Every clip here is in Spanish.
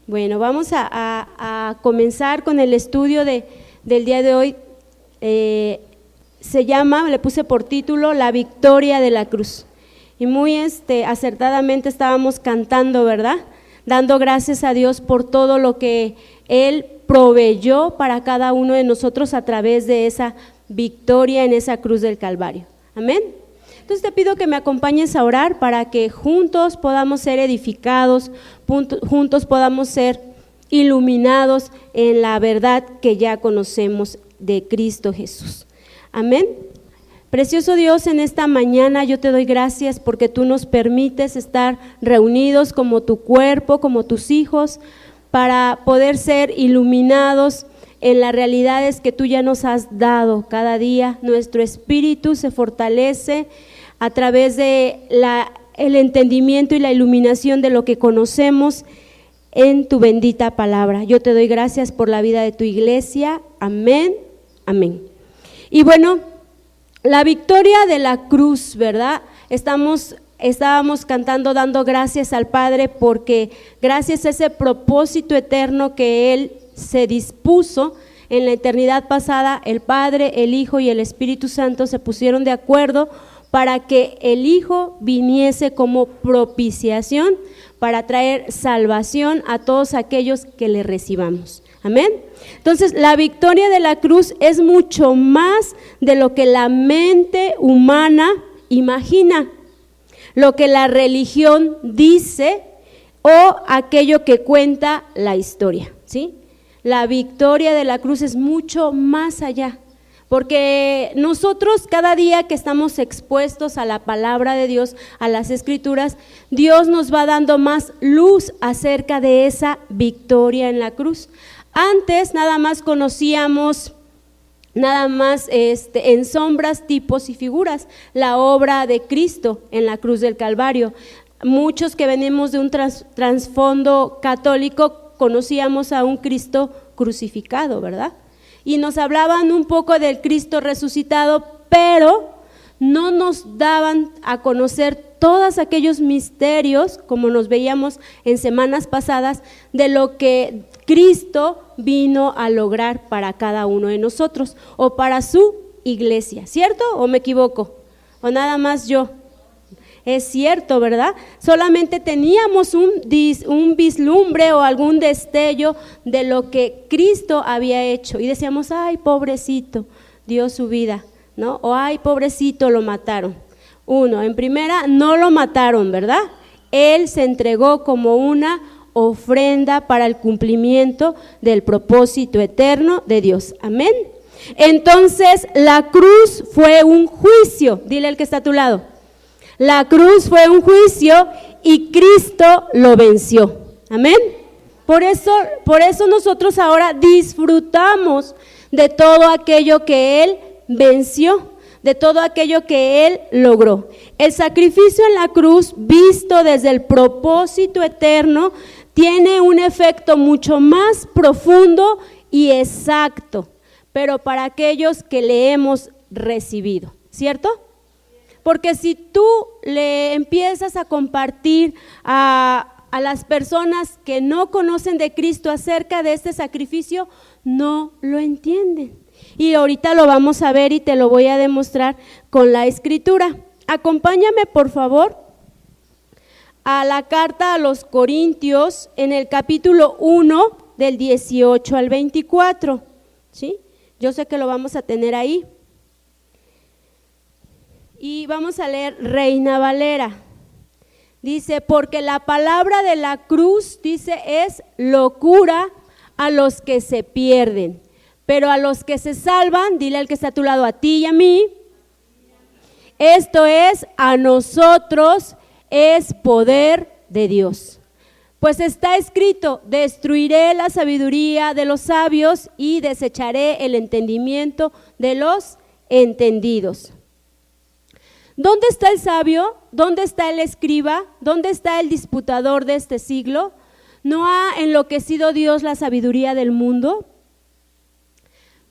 Bueno, vamos a comenzar con el estudio del día de hoy. Se llama, le puse por título, La victoria de la cruz. Y muy acertadamente estábamos cantando, ¿verdad? Dando gracias a Dios por todo lo que Él proveyó para cada uno de nosotros a través de esa victoria en esa cruz del Calvario. Amén. Entonces te pido que me acompañes a orar para que juntos podamos ser edificados, juntos podamos ser iluminados en la verdad que ya conocemos de Cristo Jesús. Amén. Precioso Dios, en esta mañana yo te doy gracias porque tú nos permites estar reunidos como tu cuerpo, como tus hijos, para poder ser iluminados en las realidades que tú ya nos has dado cada día. Nuestro espíritu se fortalece a través de el entendimiento y la iluminación de lo que conocemos en tu bendita palabra. Yo te doy gracias por la vida de tu iglesia. Amén, amén. Y bueno, la victoria de la cruz, ¿verdad? Estábamos cantando dando gracias al Padre porque gracias a ese propósito eterno que Él se dispuso en la eternidad pasada, el Padre, el Hijo y el Espíritu Santo se pusieron de acuerdo para que el Hijo viniese como propiciación para traer salvación a todos aquellos que le recibamos. Amén. Entonces, la victoria de la cruz es mucho más de lo que la mente humana imagina, lo que la religión dice o aquello que cuenta la historia, ¿sí? La victoria de la cruz es mucho más allá, porque nosotros cada día que estamos expuestos a la palabra de Dios, a las Escrituras, Dios nos va dando más luz acerca de esa victoria en la cruz. Antes nada más conocíamos en sombras, tipos y figuras la obra de Cristo en la cruz del Calvario. Muchos que venimos de un trasfondo católico conocíamos a un Cristo crucificado, ¿verdad? Y nos hablaban un poco del Cristo resucitado, pero no nos daban a conocer todos aquellos misterios, como nos veíamos en semanas pasadas, de lo que Cristo vino a lograr para cada uno de nosotros o para su iglesia, ¿cierto? ¿O me equivoco? ¿O nada más yo? Es cierto, ¿verdad? Solamente teníamos un vislumbre o algún destello de lo que Cristo había hecho y decíamos, ay, pobrecito, dio su vida, ¿no? O ay, pobrecito, lo mataron. En primera, no lo mataron, ¿verdad? Él se entregó como una ofrenda para el cumplimiento del propósito eterno de Dios. Amén. Entonces, la cruz fue un juicio. Dile al que está a tu lado. La cruz fue un juicio y Cristo lo venció. Amén. Por eso nosotros ahora disfrutamos de todo aquello que Él venció, de todo aquello que Él logró. El sacrificio en la cruz, visto desde el propósito eterno, tiene un efecto mucho más profundo y exacto, pero para aquellos que le hemos recibido, ¿cierto? Porque si tú le empiezas a compartir a las personas que no conocen de Cristo acerca de este sacrificio, no lo entienden. Y ahorita lo vamos a ver y te lo voy a demostrar con la Escritura. Acompáñame, por favor, a la carta a los Corintios en el capítulo 1 del 18 al 24, ¿sí? Yo sé que lo vamos a tener ahí. Y vamos a leer Reina Valera. Dice, porque la palabra de la cruz, dice, es locura a los que se pierden, pero a los que se salvan, dile al que está a tu lado, a ti y a mí, esto es, a nosotros es poder de Dios. Pues está escrito, destruiré la sabiduría de los sabios y desecharé el entendimiento de los entendidos. ¿Dónde está el sabio? ¿Dónde está el escriba? ¿Dónde está el disputador de este siglo? ¿No ha enloquecido Dios la sabiduría del mundo?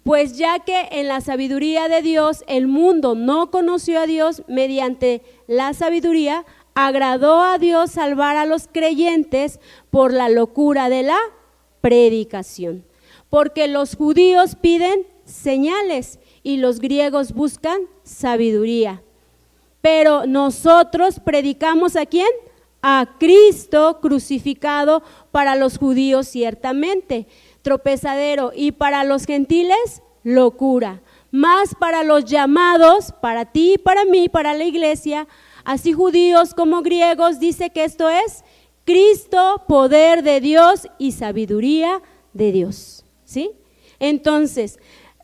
Pues ya que en la sabiduría de Dios el mundo no conoció a Dios mediante la sabiduría, agradó a Dios salvar a los creyentes por la locura de la predicación. Porque los judíos piden señales y los griegos buscan sabiduría. Pero nosotros predicamos ¿a quién? A Cristo crucificado, para los judíos ciertamente tropezadero y para los gentiles locura, mas para los llamados, para ti, para mí, para la iglesia, así judíos como griegos, dice que esto es Cristo, poder de Dios y sabiduría de Dios, ¿sí? Entonces,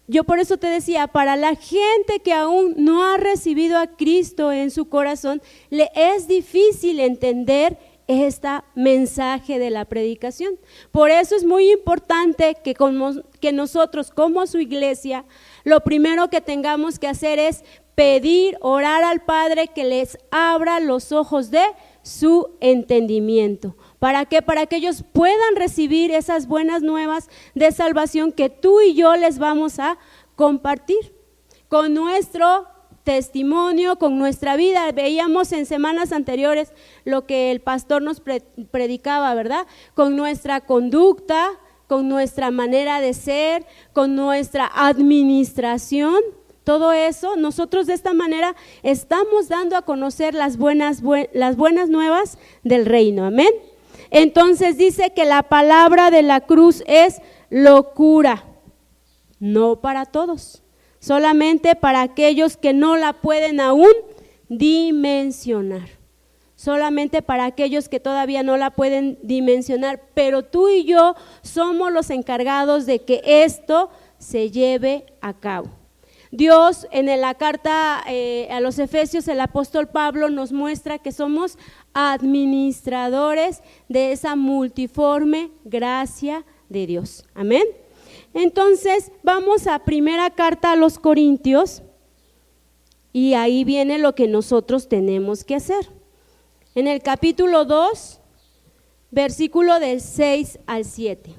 yo por eso te decía, para la gente que aún no ha recibido a Cristo en su corazón, le es difícil entender este mensaje de la predicación. Por eso es muy importante que nosotros como su iglesia, lo primero que tengamos que hacer es pedir, orar al Padre que les abra los ojos de su entendimiento. ¿Para qué? Para que ellos puedan recibir esas buenas nuevas de salvación que tú y yo les vamos a compartir con nuestro testimonio, con nuestra vida. Veíamos en semanas anteriores lo que el pastor nos predicaba, ¿verdad? Con nuestra conducta, con nuestra manera de ser, con nuestra administración. Todo eso, nosotros de esta manera estamos dando a conocer las buenas nuevas del reino, amén. Entonces dice que la palabra de la cruz es locura, no para todos, solamente para aquellos que no la pueden aún dimensionar, solamente para aquellos que todavía no la pueden dimensionar, pero tú y yo somos los encargados de que esto se lleve a cabo. Dios en la carta a los Efesios, el apóstol Pablo nos muestra que somos administradores de esa multiforme gracia de Dios, amén. Entonces vamos a primera carta a los Corintios y ahí viene lo que nosotros tenemos que hacer. En el capítulo 2, versículo del 6 al 7.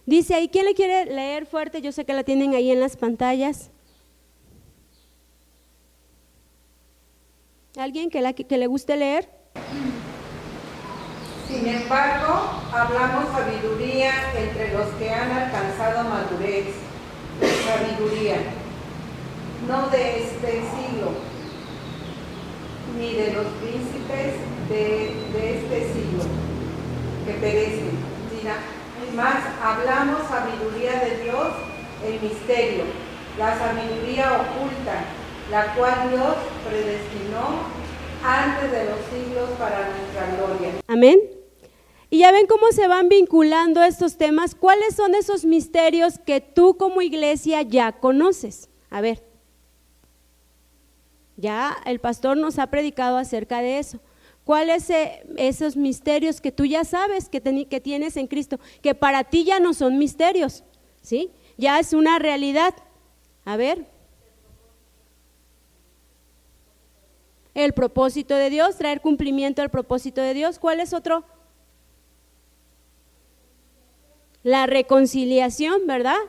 Dice ahí, ¿quién le quiere leer fuerte? Yo sé que la tienen ahí en las pantallas. ¿Alguien que le guste leer? Sin embargo, hablamos sabiduría entre los que han alcanzado madurez, sabiduría, no de este siglo, ni de los príncipes de este siglo, que perecen, más hablamos sabiduría de Dios, el misterio, la sabiduría oculta, la cual Dios predestinó antes de los siglos para nuestra gloria. Amén. Y ya ven cómo se van vinculando estos temas. ¿Cuáles son esos misterios que tú como iglesia ya conoces? A ver, ya el pastor nos ha predicado acerca de eso. ¿Cuáles esos misterios que tú ya sabes que tienes en Cristo? Que para ti ya no son misterios, ¿sí? Ya es una realidad. A ver. El propósito de Dios, traer cumplimiento al propósito de Dios. ¿Cuál es otro? La reconciliación, ¿verdad?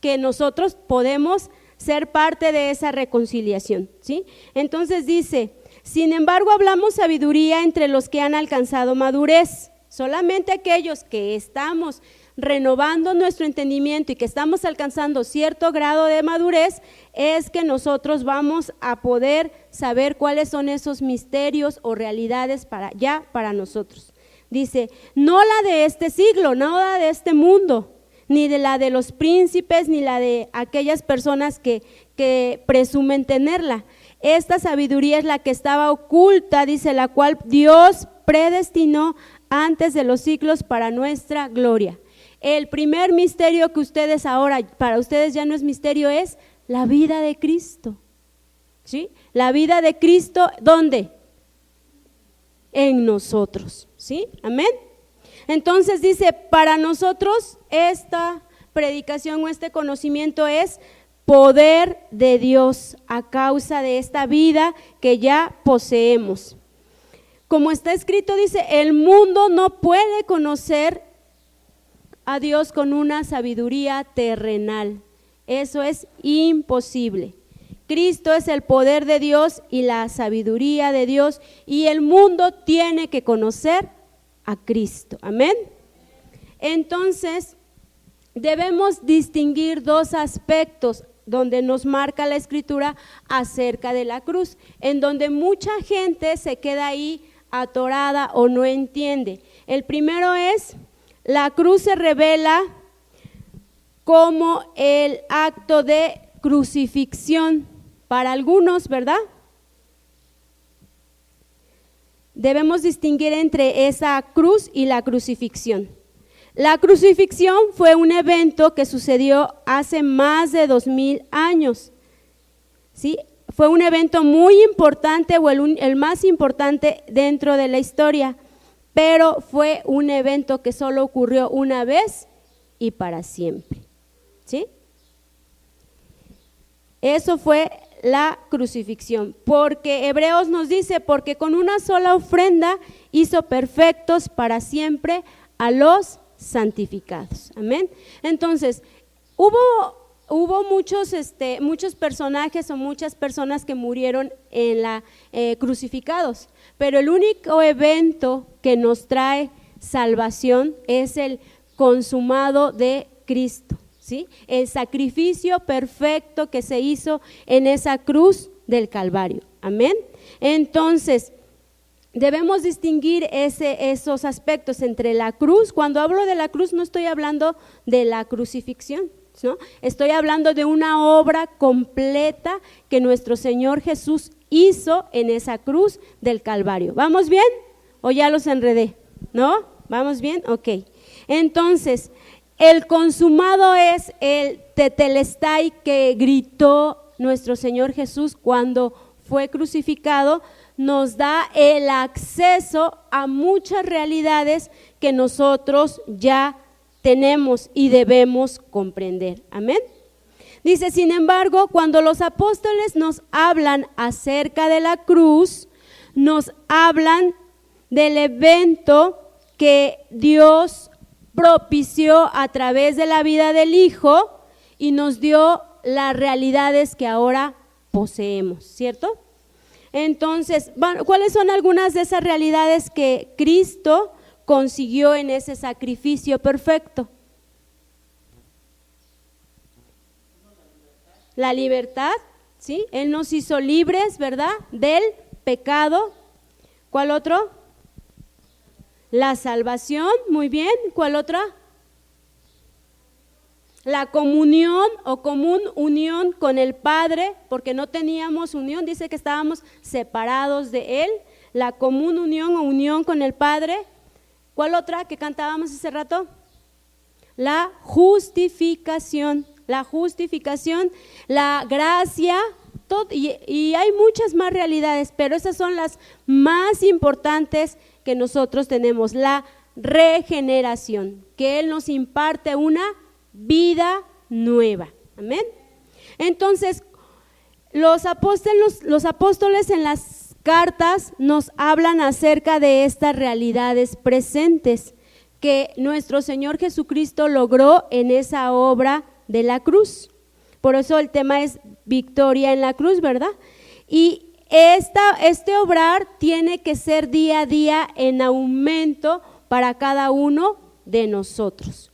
Que nosotros podemos ser parte de esa reconciliación, ¿sí? Entonces dice, sin embargo hablamos sabiduría entre los que han alcanzado madurez, solamente aquellos que estamos renovando nuestro entendimiento y que estamos alcanzando cierto grado de madurez, es que nosotros vamos a poder saber cuáles son esos misterios o realidades para nosotros. Dice, no la de este siglo, no la de este mundo, ni de la de los príncipes, ni la de aquellas personas que presumen tenerla. Esta sabiduría es la que estaba oculta, dice, la cual Dios predestinó antes de los siglos para nuestra gloria. El primer misterio que ustedes ahora, para ustedes ya no es misterio, es la vida de Cristo, ¿sí? La vida de Cristo, ¿dónde? En nosotros, ¿sí? Amén. Entonces dice, para nosotros esta predicación o este conocimiento es poder de Dios a causa de esta vida que ya poseemos. Como está escrito, dice, el mundo no puede conocer a Dios con una sabiduría terrenal. Eso es imposible. Cristo es el poder de Dios y la sabiduría de Dios, y el mundo tiene que conocer a Cristo. Amén. Entonces, debemos distinguir dos aspectos donde nos marca la Escritura acerca de la cruz, en donde mucha gente se queda ahí atorada o no entiende. El primero es, la cruz se revela como el acto de crucifixión para algunos, ¿verdad? Debemos distinguir entre esa cruz y la crucifixión. La crucifixión fue un evento que sucedió hace más de 2000 años, ¿sí? Fue un evento muy importante o el más importante dentro de la historia, pero fue un evento que solo ocurrió una vez y para siempre, ¿sí? Eso fue la crucifixión, porque Hebreos nos dice, porque con una sola ofrenda hizo perfectos para siempre a los santificados. Amén. Entonces, hubo muchos personajes o muchas personas que murieron en crucificados, pero el único evento que nos trae salvación es el consumado de Cristo, ¿sí? El sacrificio perfecto que se hizo en esa cruz del Calvario. Amén. Entonces, debemos distinguir esos aspectos entre la cruz. Cuando hablo de la cruz no estoy hablando de la crucifixión, ¿no? Estoy hablando de una obra completa que nuestro Señor Jesús hizo en esa cruz del Calvario. ¿Vamos bien? ¿O ya los enredé? ¿No? ¿Vamos bien? Ok. Entonces, el consumado es el tetelestai que gritó nuestro Señor Jesús cuando fue crucificado. Nos da el acceso a muchas realidades que nosotros ya tenemos y debemos comprender. Amén. Dice, sin embargo, cuando los apóstoles nos hablan acerca de la cruz, nos hablan del evento que Dios propició a través de la vida del Hijo y nos dio las realidades que ahora poseemos, ¿cierto? Entonces, ¿cuáles son algunas de esas realidades que Cristo consiguió en ese sacrificio perfecto? La libertad, ¿sí? Él nos hizo libres, ¿verdad? Del pecado. ¿Cuál otro? La salvación, muy bien. ¿Cuál otra? La comunión o común unión con el Padre, porque no teníamos unión, dice que estábamos separados de Él. La común unión o unión con el Padre. ¿Cuál otra que cantábamos hace rato? La justificación, la gracia, y hay muchas más realidades, pero esas son las más importantes que nosotros tenemos. La regeneración, que Él nos imparte una vida nueva. Amén. Entonces, los apóstoles en las cartas nos hablan acerca de estas realidades presentes que nuestro Señor Jesucristo logró en esa obra de la cruz. Por eso el tema es victoria en la cruz, ¿verdad? Y este obrar tiene que ser día a día en aumento para cada uno de nosotros.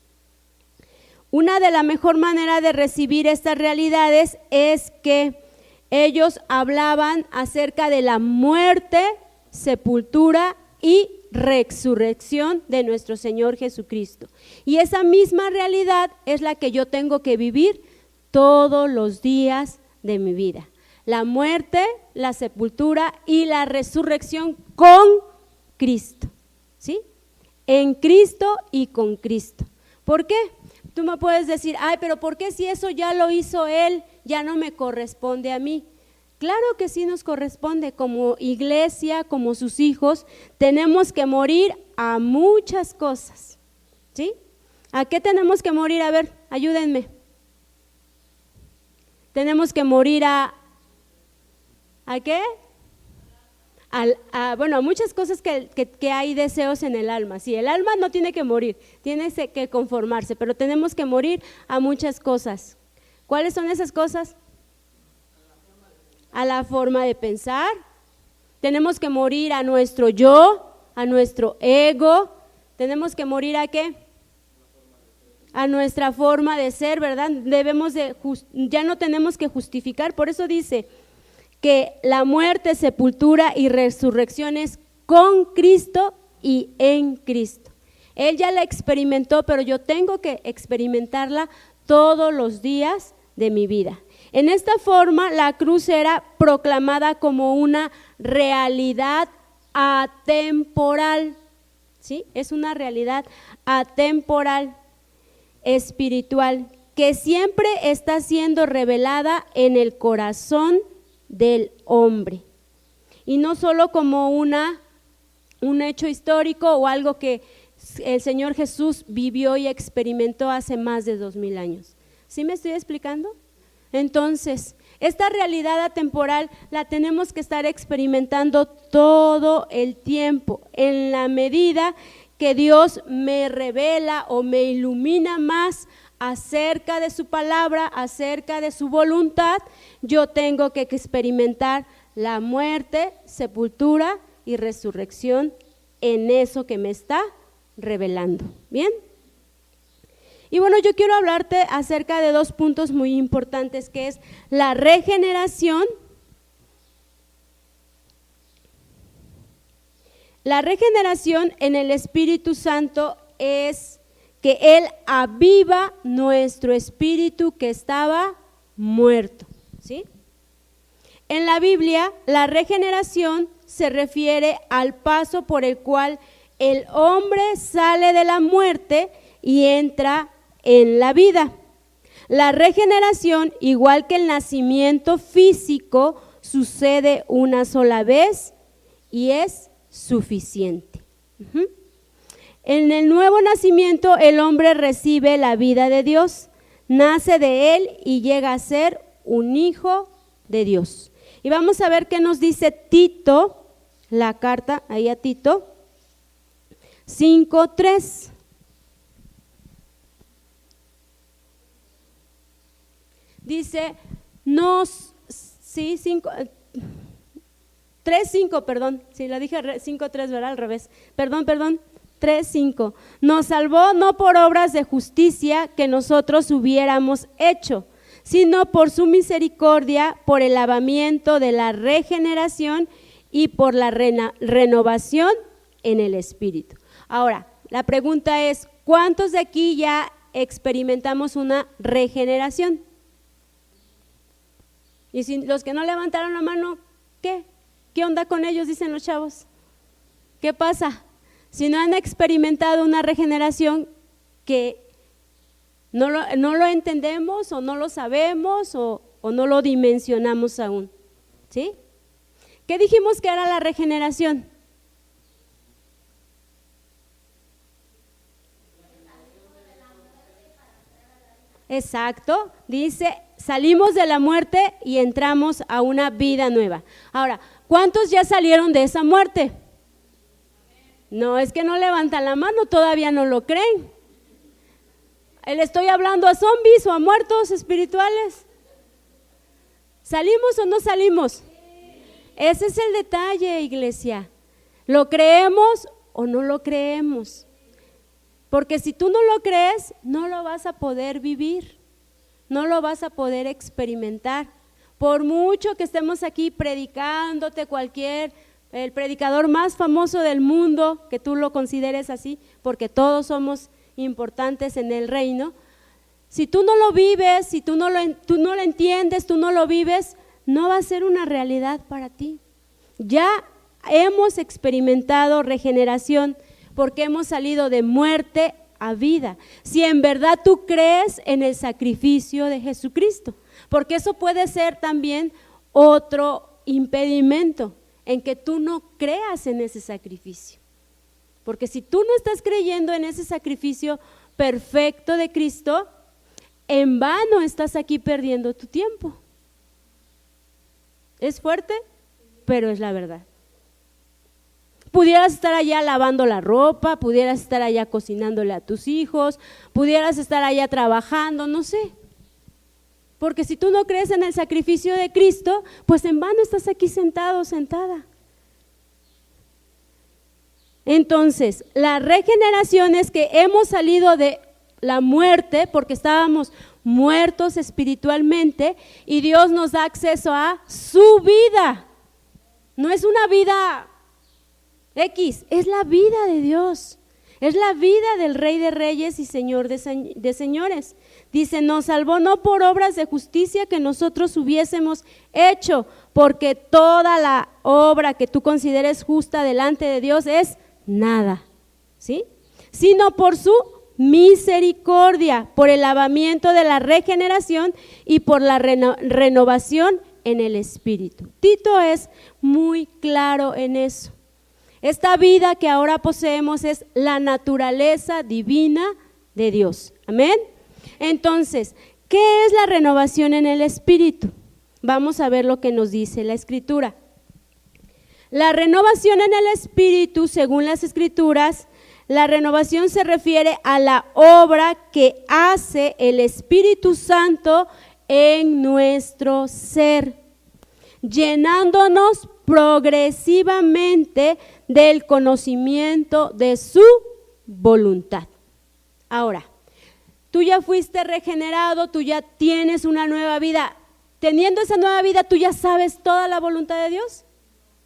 Una de las mejores maneras de recibir estas realidades es que ellos hablaban acerca de la muerte, sepultura y resurrección de nuestro Señor Jesucristo. Y esa misma realidad es la que yo tengo que vivir todos los días de mi vida. La muerte, la sepultura y la resurrección con Cristo, ¿sí? En Cristo y con Cristo. ¿Por qué? Tú me puedes decir, ay, pero ¿por qué si eso ya lo hizo Él, ya no me corresponde a mí? Claro que sí nos corresponde, como iglesia, como sus hijos, tenemos que morir a muchas cosas, ¿sí? ¿A qué tenemos que morir? A ver, ayúdenme. Tenemos que morir ¿a qué? A muchas cosas que hay deseos en el alma. Sí, el alma no tiene que morir, tiene que conformarse, pero tenemos que morir a muchas cosas. ¿Cuáles son esas cosas? a la forma de pensar, tenemos que morir a nuestro yo, a nuestro ego, tenemos que morir ¿a qué? A nuestra forma de ser, ¿verdad? Ya no tenemos que justificar, por eso dice que la muerte, sepultura y resurrección es con Cristo y en Cristo. Él ya la experimentó, pero yo tengo que experimentarla todos los días de mi vida. En esta forma, la cruz era proclamada como una realidad atemporal, ¿sí? Es una realidad atemporal, espiritual, que siempre está siendo revelada en el corazón del hombre. Y no solo como un hecho histórico o algo que el Señor Jesús vivió y experimentó hace más de 2000 años. ¿Sí me estoy explicando? Entonces, esta realidad atemporal la tenemos que estar experimentando todo el tiempo, en la medida que Dios me revela o me ilumina más acerca de su palabra, acerca de su voluntad, yo tengo que experimentar la muerte, sepultura y resurrección en eso que me está revelando. ¿Bien? Y bueno, yo quiero hablarte acerca de dos puntos muy importantes, que es la regeneración. La regeneración en el Espíritu Santo es que Él aviva nuestro espíritu que estaba muerto, ¿sí? En la Biblia, la regeneración se refiere al paso por el cual el hombre sale de la muerte y entra en la vida. La regeneración, igual que el nacimiento físico, sucede una sola vez y es suficiente. En el nuevo nacimiento, el hombre recibe la vida de Dios, nace de Él y llega a ser un hijo de Dios. Y vamos a ver qué nos dice Tito, la carta ahí a Tito 5:3. Dice, 3:5, perdón, si la dije 5:3, ¿verdad? Al revés, perdón, 3:5, nos salvó no por obras de justicia que nosotros hubiéramos hecho, sino por su misericordia, por el lavamiento de la regeneración y por la renovación en el Espíritu. Ahora, la pregunta es, ¿cuántos de aquí ya experimentamos una regeneración? Y si los que no levantaron la mano, ¿qué? ¿Qué onda con ellos? Dicen los chavos. ¿Qué pasa? Si no han experimentado una regeneración que no lo entendemos o no lo sabemos o no lo dimensionamos aún, ¿sí? ¿Qué dijimos que era la regeneración? Exacto, dice, salimos de la muerte y entramos a una vida nueva. Ahora, ¿cuántos ya salieron de esa muerte? No, es que no levantan la mano, todavía no lo creen. ¿Le estoy hablando a zombies o a muertos espirituales? ¿Salimos o no salimos? Ese es el detalle, iglesia. ¿Lo creemos o no lo creemos? Porque si tú no lo crees, no lo vas a poder vivir, no lo vas a poder experimentar. Por mucho que estemos aquí predicándote el predicador más famoso del mundo, que tú lo consideres así, porque todos somos importantes en el reino, si tú no lo vives, si tú no lo entiendes, tú no lo vives, no va a ser una realidad para ti. Ya hemos experimentado regeneración, porque hemos salido de muerte a vida, si en verdad tú crees en el sacrificio de Jesucristo, porque eso puede ser también otro impedimento, en que tú no creas en ese sacrificio, porque si tú no estás creyendo en ese sacrificio perfecto de Cristo, en vano estás aquí perdiendo tu tiempo. Es fuerte, pero es la verdad. Pudieras estar allá lavando la ropa, pudieras estar allá cocinándole a tus hijos, pudieras estar allá trabajando, no sé. Porque si tú no crees en el sacrificio de Cristo, pues en vano estás aquí sentado o sentada. Entonces, la regeneración es que hemos salido de la muerte porque estábamos muertos espiritualmente y Dios nos da acceso a su vida. No es una vida X, es la vida de Dios. Es la vida del Rey de Reyes y Señor de Señores. Dice, nos salvó no por obras de justicia que nosotros hubiésemos hecho, porque toda la obra que tú consideres justa delante de Dios es nada, ¿sí? Sino por su misericordia, por el lavamiento de la regeneración y por la renovación en el Espíritu. Tito es muy claro en eso. Esta vida que ahora poseemos es la naturaleza divina de Dios. Amén. Entonces, ¿qué es la renovación en el Espíritu? Vamos a ver lo que nos dice la Escritura. La renovación en el Espíritu, según las Escrituras, la renovación se refiere a la obra que hace el Espíritu Santo en nuestro ser, llenándonos progresivamente del conocimiento de su voluntad. Ahora, tú ya fuiste regenerado, tú ya tienes una nueva vida. Teniendo esa nueva vida, ¿tú ya sabes toda la voluntad de Dios?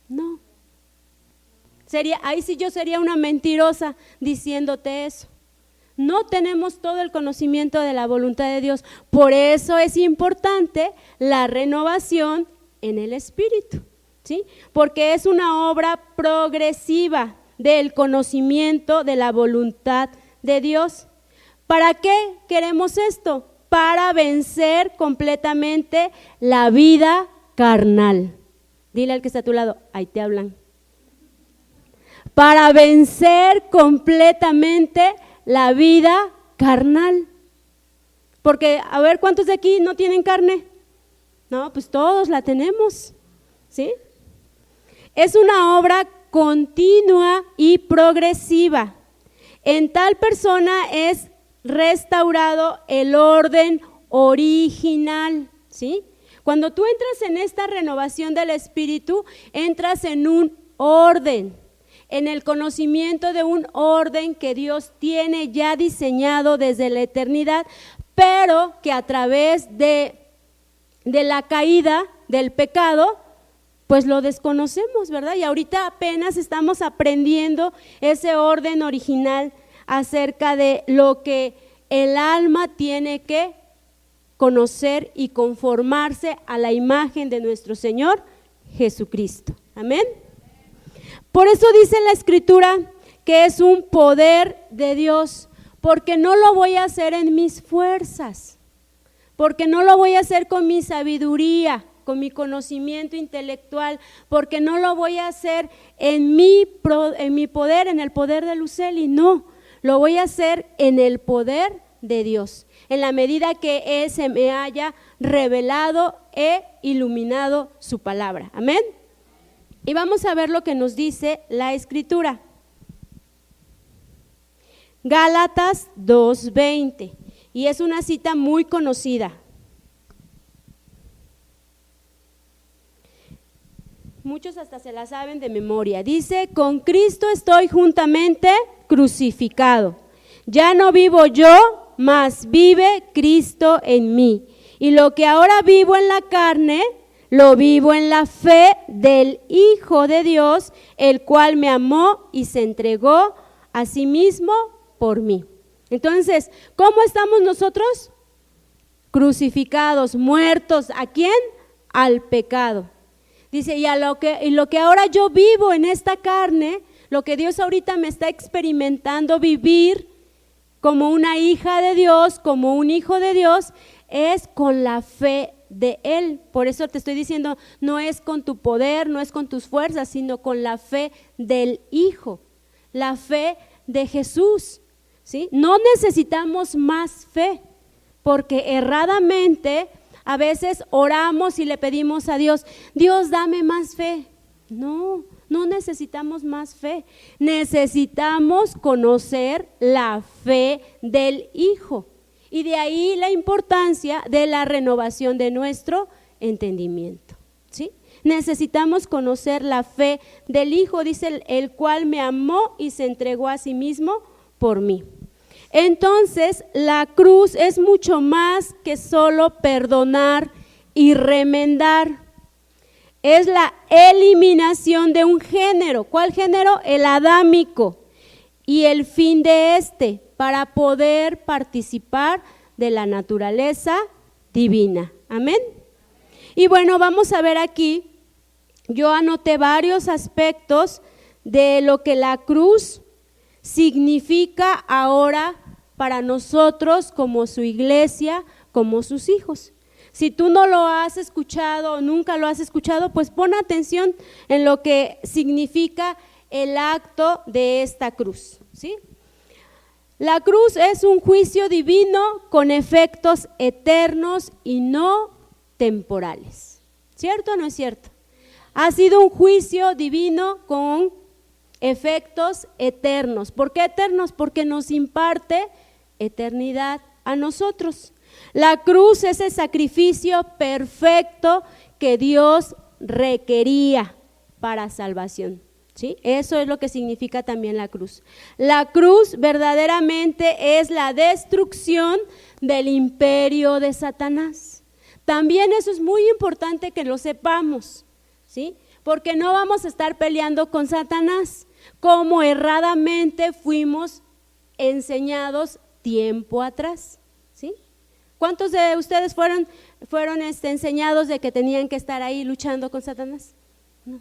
No. Ahí sí yo sería una mentirosa diciéndote eso. No tenemos todo el conocimiento de la voluntad de Dios. Por eso es importante la renovación en el Espíritu, ¿sí? Porque es una obra progresiva del conocimiento de la voluntad de Dios. ¿Para qué queremos esto? Para vencer completamente la vida carnal. Dile al que está a tu lado, ahí te hablan. Para vencer completamente la vida carnal. Porque, a ver, ¿cuántos de aquí no tienen carne? No, pues todos la tenemos, ¿sí? Es una obra continua y progresiva. En tal persona es restaurado el orden original, ¿sí? Cuando tú entras en esta renovación del Espíritu, entras en un orden, en el conocimiento de un orden que Dios tiene ya diseñado desde la eternidad, pero que a través de la caída, del pecado, pues lo desconocemos, ¿verdad? Y ahorita apenas estamos aprendiendo ese orden original acerca de lo que el alma tiene que conocer y conformarse a la imagen de nuestro Señor Jesucristo. Amén. Por eso dice la Escritura que es un poder de Dios, porque no lo voy a hacer en mis fuerzas, porque no lo voy a hacer con mi sabiduría, con mi conocimiento intelectual, porque no lo voy a hacer en mi poder, en el poder de Luceli, no, lo voy a hacer en el poder de Dios, en la medida que se me haya revelado e iluminado su palabra. Amén. Y vamos a ver lo que nos dice la Escritura. Gálatas 2:20, y es una cita muy conocida. Muchos hasta se la saben de memoria. Dice, con Cristo estoy juntamente crucificado. Ya no vivo yo, mas vive Cristo en mí. Y lo que ahora vivo en la carne, lo vivo en la fe del Hijo de Dios, el cual me amó y se entregó a sí mismo por mí. Entonces, ¿cómo estamos nosotros? Crucificados, muertos. ¿A quién? Al pecado. Dice, y lo que ahora yo vivo en esta carne, lo que Dios ahorita me está experimentando vivir como una hija de Dios, como un hijo de Dios, es con la fe de Él. Por eso te estoy diciendo, no es con tu poder, no es con tus fuerzas, sino con la fe del Hijo, la fe de Jesús, ¿sí? No necesitamos más fe, porque erradamente a veces oramos y le pedimos a Dios, Dios, dame más fe. No necesitamos más fe, necesitamos conocer la fe del Hijo. Y de ahí la importancia de la renovación de nuestro entendimiento, ¿sí? Necesitamos conocer la fe del Hijo, dice el cual me amó y se entregó a sí mismo por mí. Entonces, la cruz es mucho más que solo perdonar y remendar. Es la eliminación de un género. ¿Cuál género? El adámico. Y el fin de este, para poder participar de la naturaleza divina. Amén. Y bueno, vamos a ver aquí, yo anoté varios aspectos de lo que la cruz significa ahora para nosotros como su iglesia, como sus hijos. Si tú no lo has escuchado o nunca lo has escuchado, pues pon atención en lo que significa el acto de esta cruz, ¿sí? La cruz es un juicio divino con efectos eternos y no temporales. ¿Cierto o no es cierto? Ha sido un juicio divino con efectos eternos. ¿Por qué eternos? Porque nos imparte eternidad a nosotros. La cruz es el sacrificio perfecto que Dios requería para salvación, ¿sí? Eso es lo que significa también la cruz. La cruz verdaderamente es la destrucción del imperio de Satanás. También eso es muy importante que lo sepamos, ¿sí? Porque no vamos a estar peleando con Satanás, como erradamente fuimos enseñados tiempo atrás, ¿sí? ¿Cuántos de ustedes fueron enseñados de que tenían que estar ahí luchando con Satanás? No.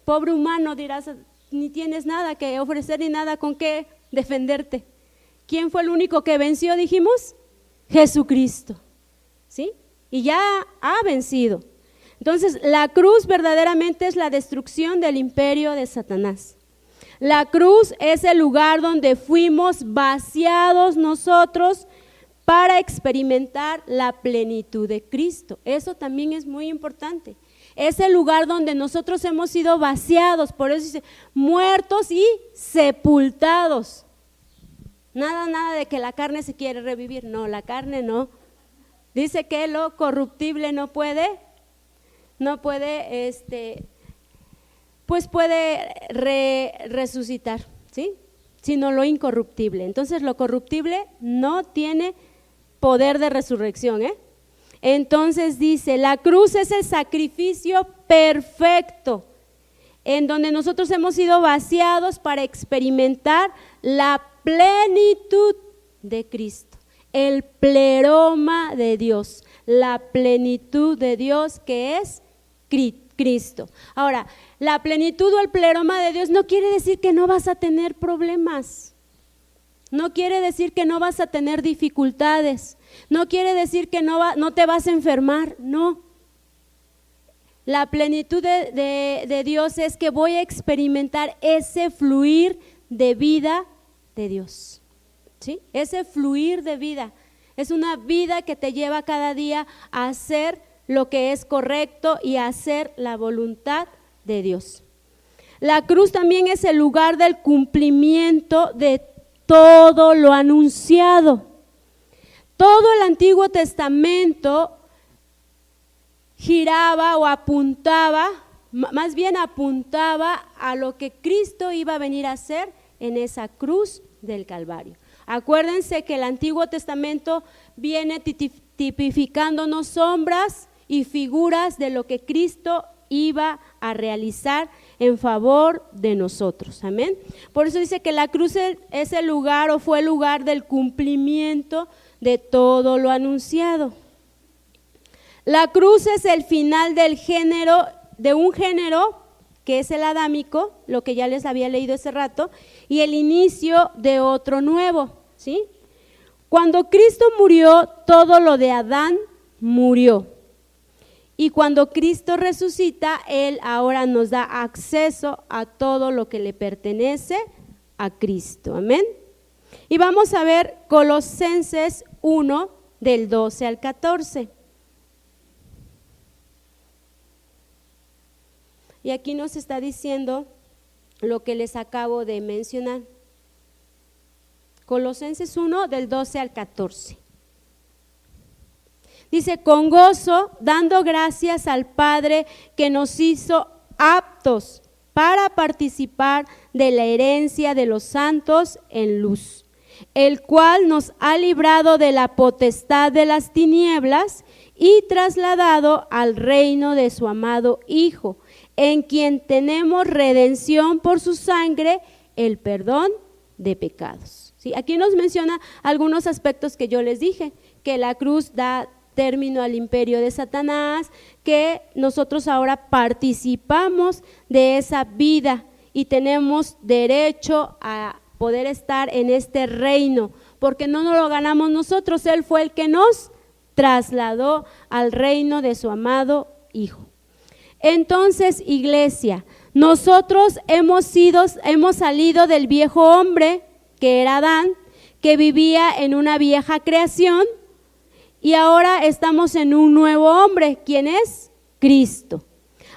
Pobre humano, dirás, ni tienes nada que ofrecer ni nada con qué defenderte. ¿Quién fue el único que venció, dijimos? Jesucristo, ¿sí? Y ya ha vencido. Entonces, la cruz verdaderamente es la destrucción del imperio de Satanás. La cruz es el lugar donde fuimos vaciados nosotros para experimentar la plenitud de Cristo. Eso también es muy importante. Es el lugar donde nosotros hemos sido vaciados, por eso dice, muertos y sepultados. Nada de que la carne se quiere revivir. No, la carne no. Dice que lo corruptible no puede, pues puede resucitar, ¿sí? Sino lo incorruptible. Entonces lo corruptible no tiene poder de resurrección, ¿eh? Entonces dice, la cruz es el sacrificio perfecto en donde nosotros hemos sido vaciados para experimentar la plenitud de Cristo, el pleroma de Dios, la plenitud de Dios que es Cristo. Ahora, la plenitud o el pleroma de Dios no quiere decir que no vas a tener problemas, no quiere decir que no vas a tener dificultades, no quiere decir que no te vas a enfermar, no. La plenitud de Dios es que voy a experimentar ese fluir de vida de Dios, ¿sí? Ese fluir de vida, es una vida que te lleva cada día a hacer lo que es correcto y a hacer la voluntad de Dios. La cruz también es el lugar del cumplimiento de todo lo anunciado. Todo el Antiguo Testamento giraba o apuntaba, más bien apuntaba a lo que Cristo iba a venir a hacer en esa cruz del Calvario. Acuérdense que el Antiguo Testamento viene tipificándonos sombras y figuras de lo que Cristo iba a realizar en favor de nosotros, amén. Por eso dice que la cruz es el lugar o fue el lugar del cumplimiento de todo lo anunciado. La cruz es el final del género, de un género que es el adámico, lo que ya les había leído hace rato, y el inicio de otro nuevo, ¿sí? Cuando Cristo murió, todo lo de Adán murió. Y cuando Cristo resucita, Él ahora nos da acceso a todo lo que le pertenece a Cristo, amén. Y vamos a ver Colosenses 1, del 12 al 14. Y aquí nos está diciendo lo que les acabo de mencionar. Colosenses 1, del 12 al 14. Dice, con gozo, dando gracias al Padre que nos hizo aptos para participar de la herencia de los santos en luz, el cual nos ha librado de la potestad de las tinieblas y trasladado al reino de su amado Hijo, en quien tenemos redención por su sangre, el perdón de pecados. ¿Sí? Aquí nos menciona algunos aspectos que yo les dije, que la cruz da término al imperio de Satanás, que nosotros ahora participamos de esa vida y tenemos derecho a poder estar en este reino, porque no nos lo ganamos nosotros, Él fue el que nos trasladó al reino de su amado Hijo. Entonces, iglesia, nosotros hemos salido del viejo hombre, que era Adán, que vivía en una vieja creación, y ahora estamos en un nuevo hombre, ¿quién es? Cristo.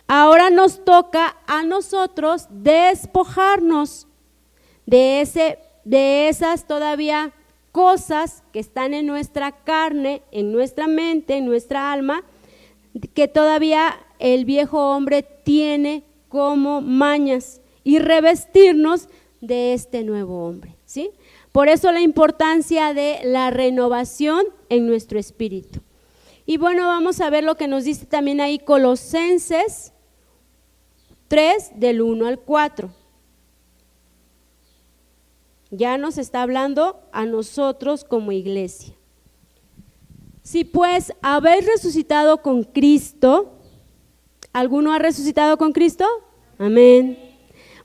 Ahora nos toca a nosotros despojarnos de esas todavía cosas que están en nuestra carne, en nuestra mente, en nuestra alma, que todavía el viejo hombre tiene como mañas, y revestirnos de este nuevo hombre, ¿sí? Por eso la importancia de la renovación en nuestro espíritu. Y bueno, vamos a ver lo que nos dice también ahí Colosenses 3, del 1 al 4. Ya nos está hablando a nosotros como iglesia. Si pues habéis resucitado con Cristo, ¿alguno ha resucitado con Cristo? Amén.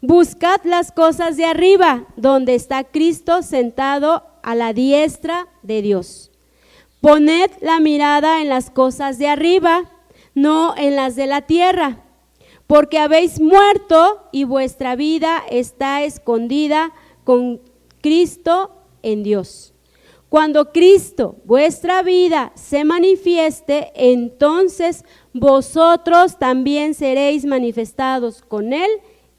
Buscad las cosas de arriba, donde está Cristo sentado a la diestra de Dios. Poned la mirada en las cosas de arriba, no en las de la tierra, porque habéis muerto y vuestra vida está escondida con Cristo en Dios. Cuando Cristo, vuestra vida, se manifieste, entonces vosotros también seréis manifestados con Él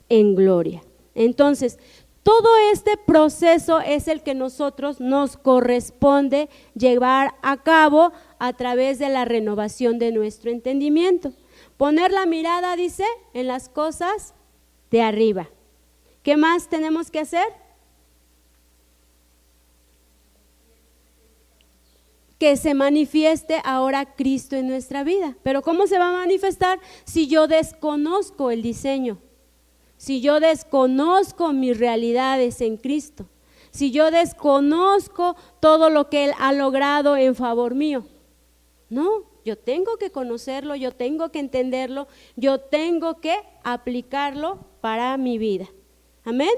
en gloria. Entonces, todo este proceso es el que nosotros nos corresponde llevar a cabo a través de la renovación de nuestro entendimiento. Poner la mirada, dice, en las cosas de arriba. ¿Qué más tenemos que hacer? Que se manifieste ahora Cristo en nuestra vida. Pero ¿cómo se va a manifestar si yo desconozco el diseño? Si yo desconozco mis realidades en Cristo, si yo desconozco todo lo que Él ha logrado en favor mío. No, yo tengo que conocerlo, yo tengo que entenderlo, yo tengo que aplicarlo para mi vida. Amén.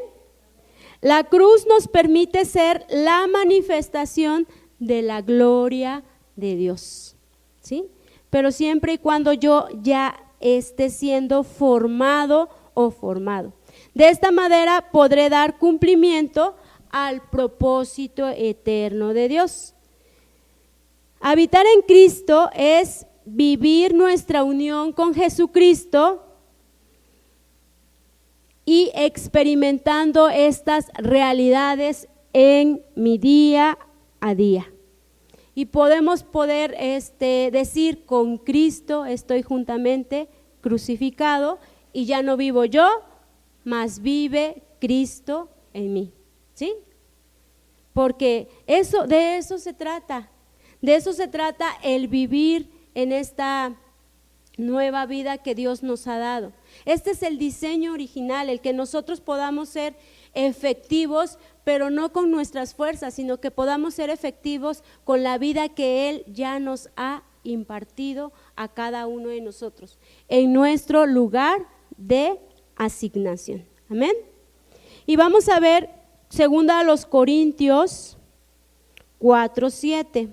La cruz nos permite ser la manifestación de la gloria de Dios, ¿sí? Pero siempre y cuando yo ya esté siendo formado o formado. De esta manera podré dar cumplimiento al propósito eterno de Dios. Habitar en Cristo es vivir nuestra unión con Jesucristo y experimentando estas realidades en mi día a día. Y podemos decir, con Cristo estoy juntamente crucificado, y ya no vivo yo, mas vive Cristo en mí, ¿sí? Porque de eso se trata el vivir en esta nueva vida que Dios nos ha dado. Este es el diseño original, el que nosotros podamos ser efectivos, pero no con nuestras fuerzas, sino que podamos ser efectivos con la vida que Él ya nos ha impartido a cada uno de nosotros, en nuestro lugar de asignación. Amén. Y vamos a ver 2 Corintios 4:7.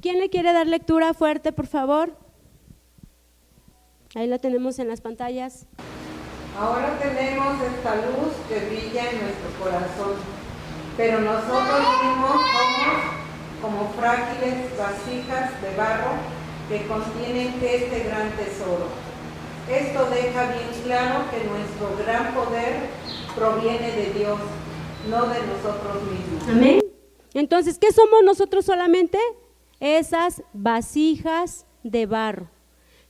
¿Quién le quiere dar lectura fuerte, por favor? Ahí la tenemos en las pantallas. Ahora tenemos esta luz que brilla en nuestro corazón, pero nosotros mismos somos como frágiles vasijas de barro que contienen este gran tesoro. Esto deja bien claro que nuestro gran poder proviene de Dios, no de nosotros mismos. Amén. Entonces, ¿qué somos nosotros solamente? Esas vasijas de barro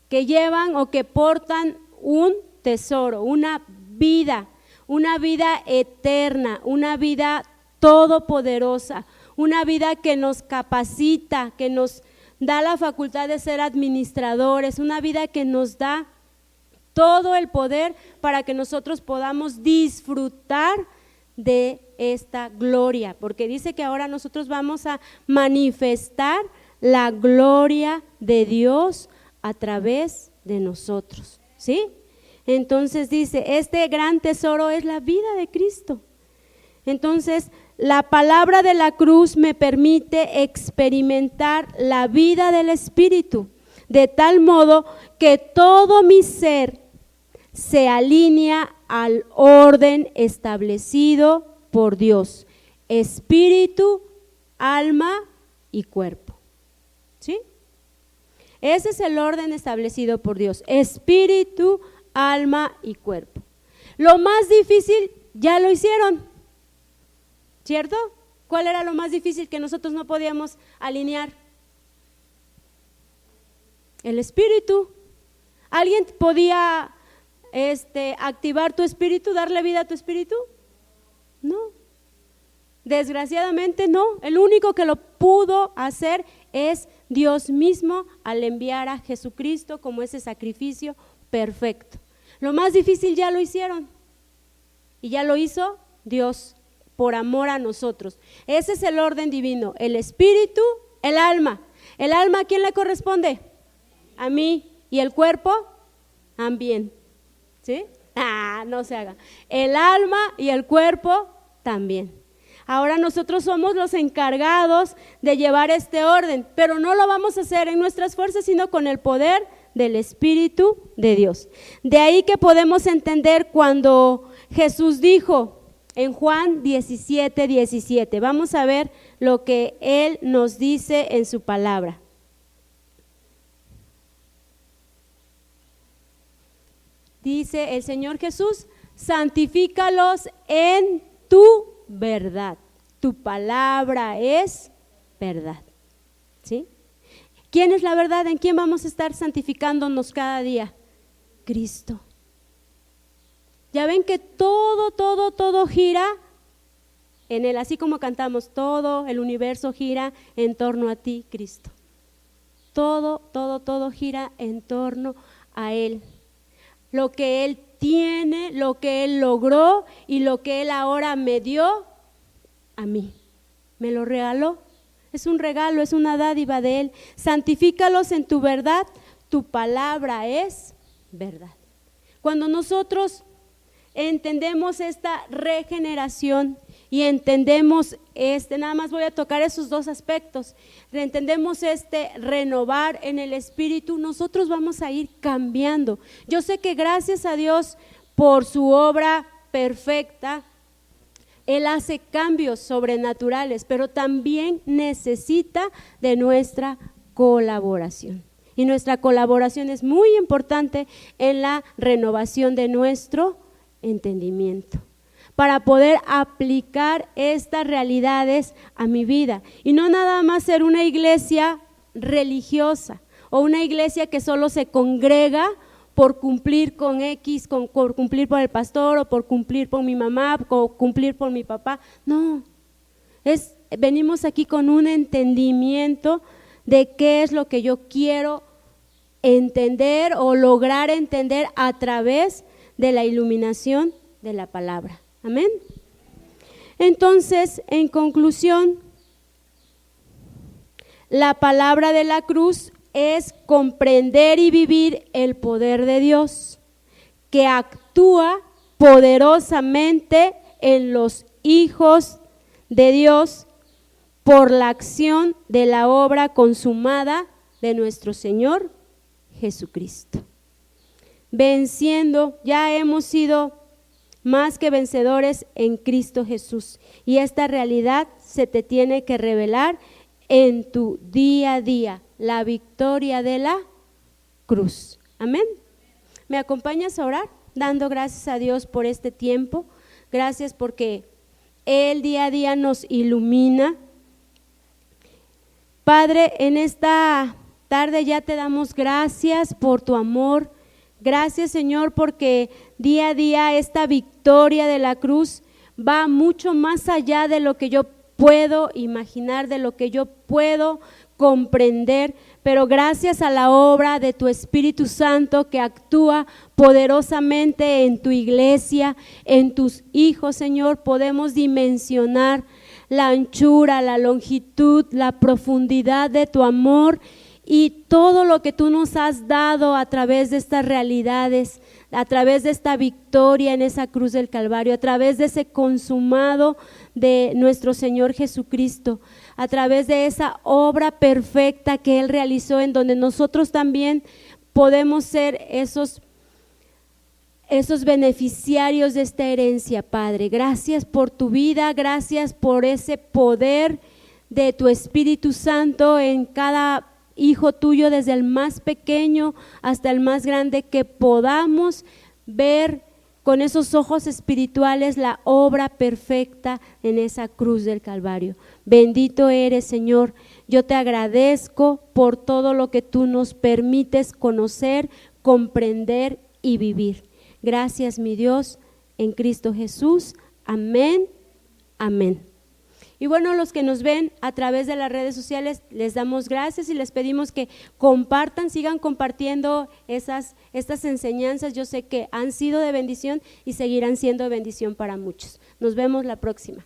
que llevan o que portan un tesoro, una vida eterna, una vida todopoderosa, una vida que nos capacita, que nos da la facultad de ser administradores, una vida que nos da todo el poder para que nosotros podamos disfrutar de esta gloria, porque dice que ahora nosotros vamos a manifestar la gloria de Dios a través de nosotros, ¿sí? Entonces dice, este gran tesoro es la vida de Cristo. Entonces, la palabra de la cruz me permite experimentar la vida del Espíritu, de tal modo que todo mi ser se alinea al orden establecido por Dios, espíritu, alma y cuerpo. ¿Sí? Ese es el orden establecido por Dios, espíritu, alma y cuerpo. Lo más difícil ya lo hicieron, ¿cierto? ¿Cuál era lo más difícil que nosotros no podíamos alinear? El espíritu. ¿Alguien podía activar tu espíritu, darle vida a tu espíritu? No, desgraciadamente no. El único que lo pudo hacer es Dios mismo al enviar a Jesucristo como ese sacrificio perfecto. Lo más difícil ya lo hicieron y ya lo hizo Dios por amor a nosotros. Ese es el orden divino, el espíritu, el alma. ¿El alma a quién le corresponde? A mí. ¿Y el cuerpo? También. ¿Sí? No se haga. El alma y el cuerpo también. Ahora nosotros somos los encargados de llevar este orden, pero no lo vamos a hacer en nuestras fuerzas, sino con el poder del Espíritu de Dios. De ahí que podemos entender cuando Jesús dijo en Juan 17:17, vamos a ver lo que Él nos dice en su palabra. Dice el Señor Jesús, santifícalos en tu verdad, tu palabra es verdad, ¿sí? ¿Quién es la verdad? ¿En quién vamos a estar santificándonos cada día? Cristo. Ya ven que todo gira en Él, así como cantamos, todo el universo gira en torno a ti, Cristo. Todo gira en torno a Él. Lo que Él tiene, lo que Él logró y lo que Él ahora me dio a mí, me lo regaló. Es un regalo, es una dádiva de Él. Santifícalos en tu verdad, tu palabra es verdad. Cuando nosotros entendemos esta regeneración y entendemos nada más voy a tocar esos dos aspectos, entendemos renovar en el espíritu, nosotros vamos a ir cambiando. Yo sé que gracias a Dios por su obra perfecta, Él hace cambios sobrenaturales, pero también necesita de nuestra colaboración. Y nuestra colaboración es muy importante en la renovación de nuestro entendimiento, para poder aplicar estas realidades a mi vida y no nada más ser una iglesia religiosa o una iglesia que solo se congrega por cumplir con X, por cumplir por el pastor o por cumplir por mi mamá o cumplir por mi papá. No, venimos aquí con un entendimiento de qué es lo que yo quiero entender o lograr entender a través de la iluminación de la palabra. Amén. Entonces, en conclusión, la palabra de la cruz es comprender y vivir el poder de Dios, que actúa poderosamente en los hijos de Dios por la acción de la obra consumada de nuestro Señor Jesucristo. Venciendo, ya hemos sido más que vencedores en Cristo Jesús, y esta realidad se te tiene que revelar en tu día a día, la victoria de la cruz. Amén. ¿Me acompañas a orar? Dando gracias a Dios por este tiempo. Gracias porque Él día a día nos ilumina. Padre, en esta tarde ya te damos gracias por tu amor. Gracias, Señor, porque día a día esta victoria de la cruz va mucho más allá de lo que yo puedo imaginar, de lo que yo puedo comprender, pero gracias a la obra de tu Espíritu Santo que actúa poderosamente en tu iglesia, en tus hijos, Señor, podemos dimensionar la anchura, la longitud, la profundidad de tu amor y todo lo que tú nos has dado a través de estas realidades, a través de esta victoria en esa cruz del Calvario, a través de ese consumado de nuestro Señor Jesucristo, a través de esa obra perfecta que Él realizó, en donde nosotros también podemos ser esos beneficiarios de esta herencia, Padre. Gracias por tu vida, gracias por ese poder de tu Espíritu Santo en cada hijo tuyo, desde el más pequeño hasta el más grande, que podamos ver con esos ojos espirituales la obra perfecta en esa cruz del Calvario. Bendito eres, Señor. Yo te agradezco por todo lo que tú nos permites conocer, comprender y vivir. Gracias, mi Dios, en Cristo Jesús. Amén, amén. Y bueno, los que nos ven a través de las redes sociales, les damos gracias y les pedimos que compartan, sigan compartiendo estas enseñanzas. Yo sé que han sido de bendición y seguirán siendo de bendición para muchos. Nos vemos la próxima.